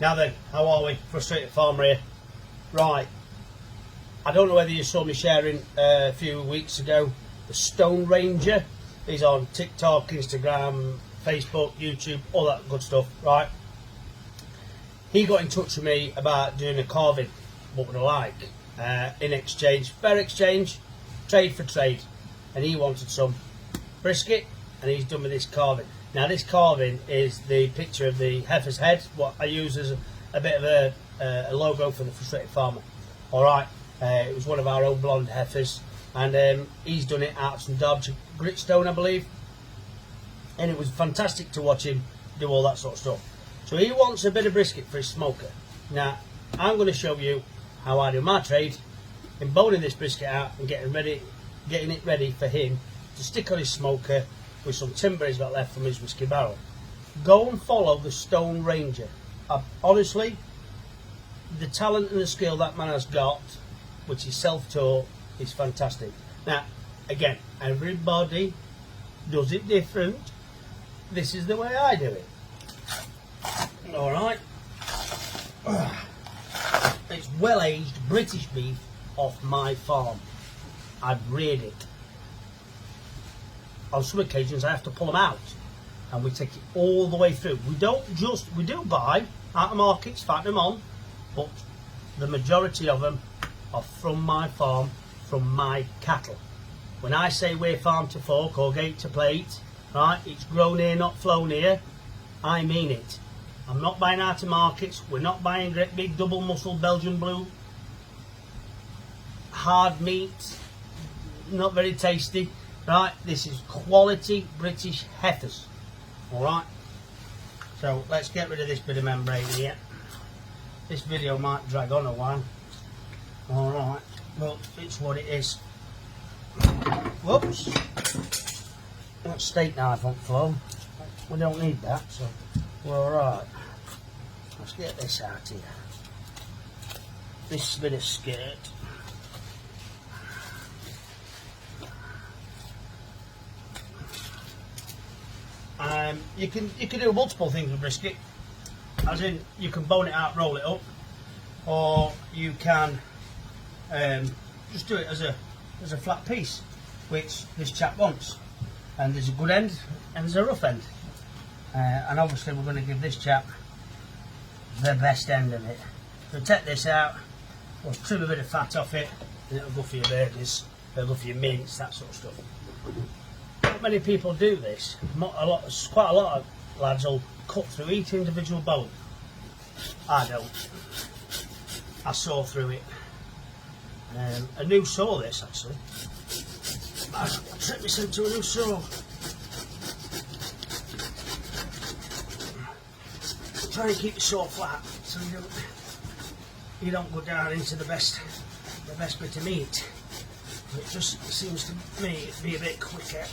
Now then, how are we? Frustrated Farmer here. Right, I don't know whether you saw me sharing a few weeks ago the Stone Ranger. He's on TikTok, Instagram, Facebook, YouTube, all that good stuff, right? He got in touch with me about doing a carving, what would I like, in exchange, fair exchange, trade for trade. And he wanted some brisket, and he's done with this carving. Now this carving is the picture of the heifer's head, what I use as a bit of a logo for the Frustrated Farmer. Alright, it was one of our own blonde heifers, and he's done it out of some Derbyshire gritstone, I believe. And it was fantastic to watch him do all that sort of stuff. So he wants a bit of brisket for his smoker. Now I'm going to show you how I do my trade in boning this brisket out and getting it ready for him to stick on his smoker with some timber he's got left from his whiskey barrel. Go and follow the Stone Ranger. Honestly, the talent and the skill that man has got, which is self-taught, is fantastic. Now, again, everybody does it different. This is the way I do it. Alright. It's well-aged British beef off my farm. I've reared it. On some occasions I have to pull them out, and we take it all the way through. We do buy out of markets, fatten them on, but the majority of them are from my farm, from my cattle. When I say we're farm to fork or gate to plate, right, it's grown here, not flown here, I mean it. I'm not buying out of markets. We're not buying great big double muscle Belgian blue hard meat, not very tasty. Right, this is quality British heifers. Alright, so let's get rid of this bit of membrane here. This video might drag on a while. Alright, but it's what it is. Whoops, that steak knife won't flow. We don't need that, so we're alright. Let's get this out here. This bit of skirt. You can do multiple things with brisket, as in you can bone it out, roll it up, or you can just do it as a flat piece, which this chap wants. And there's a good end and there's a rough end, and obviously we're going to give this chap the best end of it. So take this out, we'll trim a bit of fat off it, and it'll go for your burgers, it'll go for your mince, that sort of stuff. Not many people do this. Quite a lot of lads will cut through each individual bone. I don't. I saw through it. A new saw, this actually. I tricked myself to a new saw. Try and keep the saw flat so you don't go down into the best bit of meat. It just seems to me to be a bit quicker.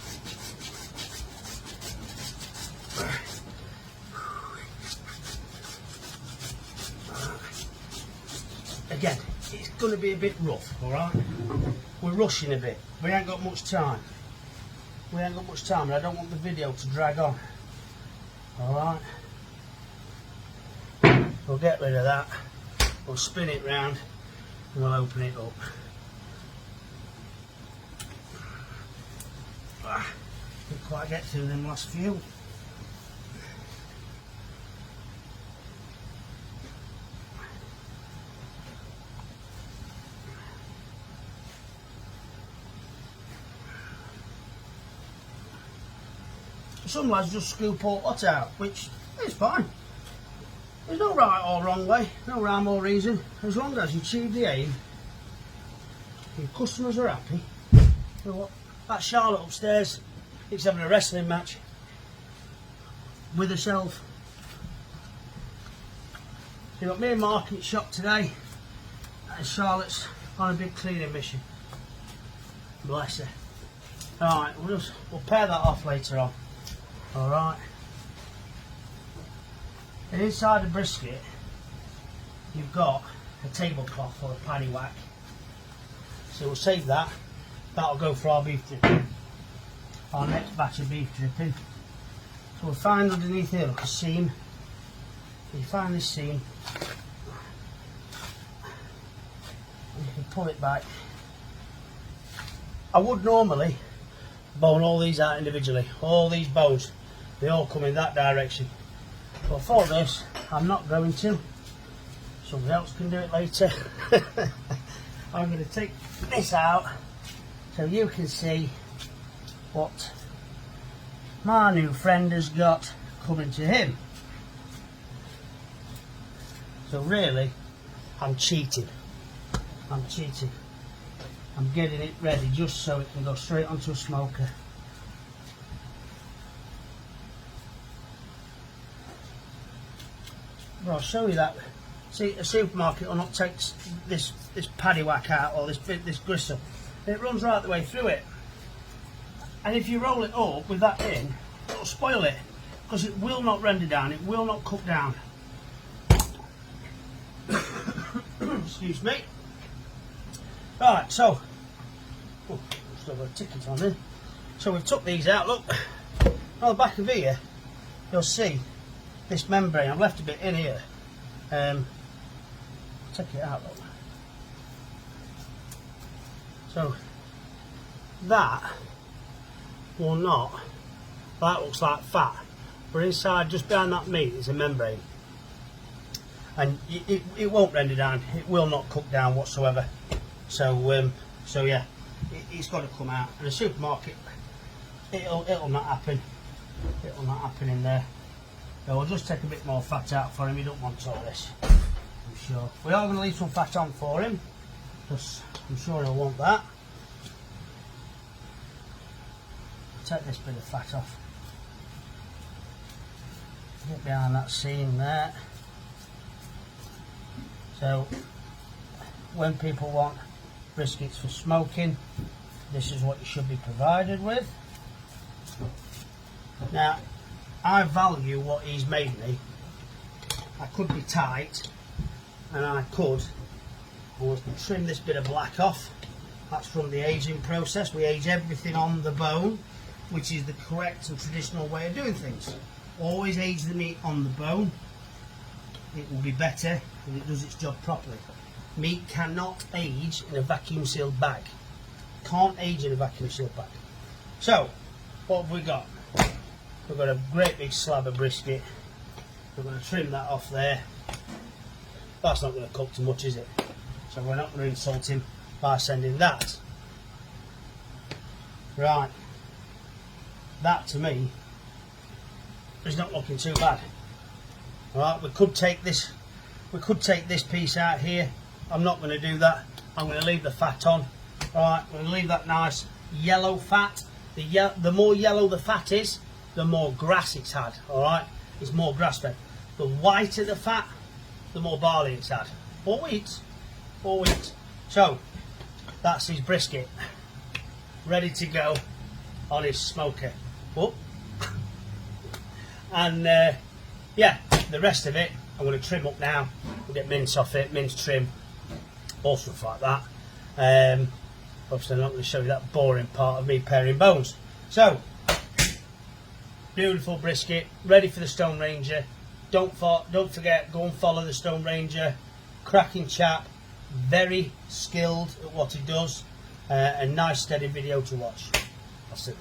Again, it's going to be a bit rough, alright? We're rushing a bit. We ain't got much time. And I don't want the video to drag on. Alright? We'll get rid of that. We'll spin it round and we'll open it up. Didn't quite get through them last few. Some lads just scoop all hot out, which is fine. There's no right or wrong way, no rhyme or reason. As long as you achieve the aim, your customers are happy. You know what? That Charlotte upstairs, she's having a wrestling match with herself. You got me and Mark in shop today, and Charlotte's on a big cleaning mission. Bless her. Alright, we'll pair that off later on. Alright. And inside the brisket, you've got a tablecloth or a paddy whack. So we'll save that. That'll go for our beef dripping. Our next batch of beef dripping. So we'll find underneath here like a seam. So you find this seam, You can pull it back. I would normally bone all these out individually, all these bones, they all come in that direction. But for this, I'm not going to. Somebody else can do it later. I'm going to take this out so you can see what my new friend has got coming to him. So really, I'm cheating. I'm cheating. I'm getting it ready just so it can go straight onto a smoker. But I'll show you that. See, a supermarket will not take this paddy whack out, or this gristle. It runs right the way through it. And if you roll it up with that in, it'll spoil it, because it will not render down, it will not cook down. Excuse me. Right, so still got a ticket on there. So we've took these out. Look, on the back of here, you'll see this membrane. I've left a bit in here. Take it out. Look. So that will not. That looks like fat, but inside, just behind that meat, is a membrane, and it won't render down. It will not cook down whatsoever. So so yeah, it's got to come out. In a supermarket, it'll not happen. It'll not happen in there. So we'll just take a bit more fat out for him. He don't want all this, I'm sure. We are going to leave some fat on for him, because I'm sure he'll want that. Take this bit of fat off. Get behind that seam there. So when people want briskets for smoking, this is what you should be provided with. Now, I value what he's made me. I could be tight, and I could trim this bit of black off. That's from the aging process. We age everything on the bone, which is the correct and traditional way of doing things. Always age the meat on the bone. It will be better and it does its job properly. Meat cannot age in a vacuum sealed bag. Can't age in a vacuum sealed bag. So, what have we got? We've got a great big slab of brisket. We're going to trim that off there. That's not going to cook too much, is it? So we're not going to insult him by sending that. Right. That, to me, is not looking too bad. Alright, we could take this piece out here. I'm not going to do that. I'm going to leave the fat on. Alright, I'm going to leave that nice yellow fat. The more yellow the fat is, the more grass it's had. Alright, it's more grass fed. The whiter the fat, the more barley it's had. Or wheat. Or wheat. So, that's his brisket. Ready to go on his smoker. Oh. And yeah, the rest of it I'm going to trim up now. We'll get mince off it, mince trim, all stuff like that. Obviously I'm not going to show you that boring part of me paring bones. So, beautiful brisket, ready for the Stone Ranger. Don't forget, go and follow the Stone Ranger. Cracking chap, very skilled at what he does, a nice steady video to watch. That's it.